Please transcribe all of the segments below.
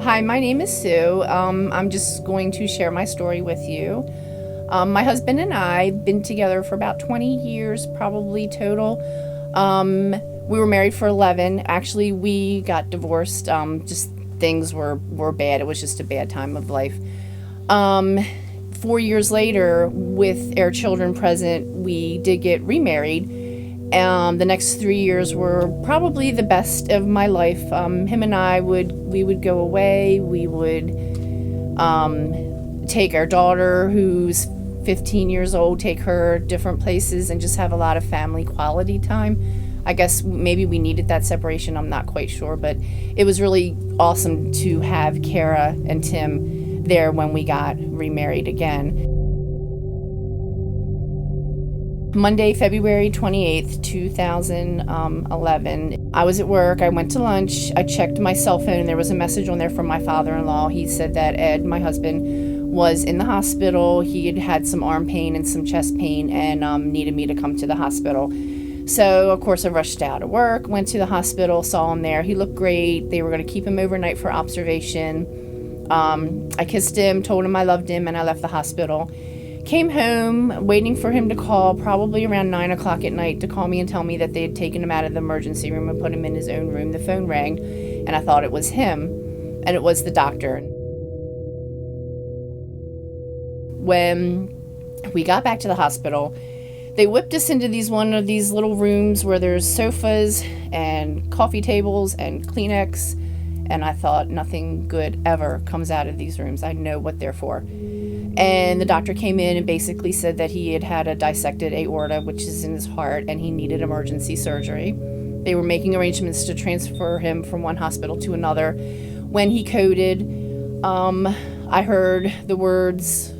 Hi, my name is Sue. I'm just going to share my story with you. My husband and I have been together for about 20 years, probably total. We were married for 11. Actually, we got divorced. Just things were bad. It was just a bad time of life. 4 years later, with our children present, we did get remarried. The next 3 years were probably the best of my life. Him and I would go away. We would take our daughter, who's 15 years old, take her different places and just have a lot of family quality time. I guess maybe we needed that separation. I'm not quite sure, but it was really awesome to have Kara and Tim there when we got remarried again. Monday, February 28th, 2011. I was at work. I went to lunch. I checked my cell phone, and there was a message on there from my father-in-law. He said that Ed, my husband, was in the hospital. He had had some arm pain and some chest pain and needed me to come to the hospital. So, of course, I rushed out of work, went to the hospital, saw him there. He looked great. They were going to keep him overnight for observation. I kissed him, told him I loved him, and I left the hospital. Came home, waiting for him to call, probably around 9 o'clock at night, to call me and tell me that they had taken him out of the emergency room and put him in his own room. The phone rang, and I thought it was him, and it was the doctor. When we got back to the hospital, they whipped us into one of these little rooms where there's sofas and coffee tables and Kleenex, and I thought nothing good ever comes out of these rooms. I know what they're for. And the doctor came in and basically said that he had a dissected aorta, which is in his heart, and he needed emergency surgery. They were making arrangements to transfer him from one hospital to another. When he coded, I heard the words,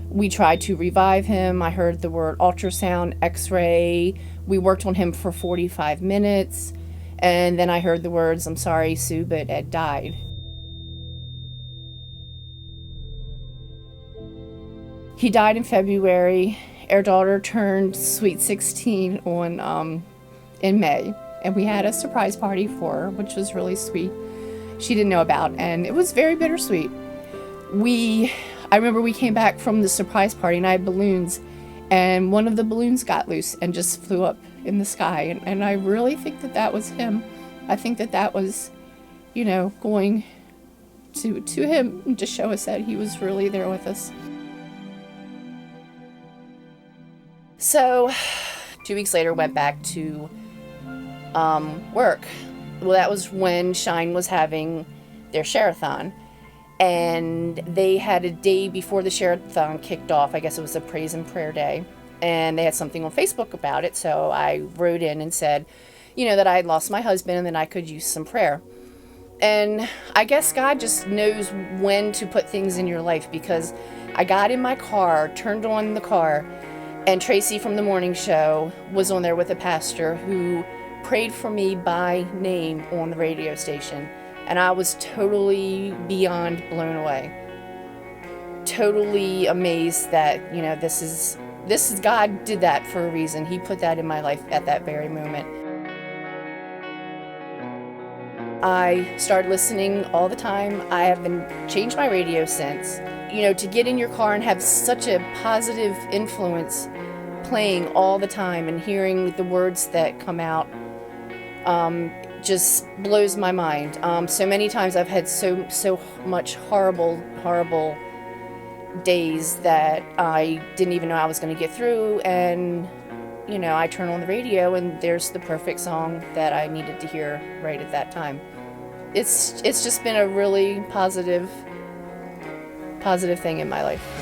we tried to revive him. I heard the word ultrasound, x-ray. We worked on him for 45 minutes. And then I heard the words, I'm sorry, Sue, but Ed died. He died in February. Our daughter turned sweet 16 in May, and we had a surprise party for her, which was really sweet. She didn't know about, and it was very bittersweet. I remember we came back from the surprise party, and I had balloons, and one of the balloons got loose and just flew up in the sky, and I really think that was him. I think that was, going to him to show us that he was really there with us. So, 2 weeks later, went back to work. Well, that was when Shine was having their share-a-thon. And they had a day before the share-a-thon kicked off. I guess it was a praise and prayer day. And they had something on Facebook about it. So I wrote in and said, that I had lost my husband and that I could use some prayer. And I guess God just knows when to put things in your life, because I got in my car, turned on the car, and Tracy from the morning show was on there with a pastor who prayed for me by name on the radio station. And I was totally beyond blown away. Totally amazed that, this is God did that for a reason. He put that in my life at that very moment. I started listening all the time. I haven't changed my radio since. To get in your car and have such a positive influence playing all the time and hearing the words that come out just blows my mind. So many times I've had so much horrible days that I didn't even know I was going to get through, and I turn on the radio and there's the perfect song that I needed to hear right at that time. It's just been a really positive thing in my life.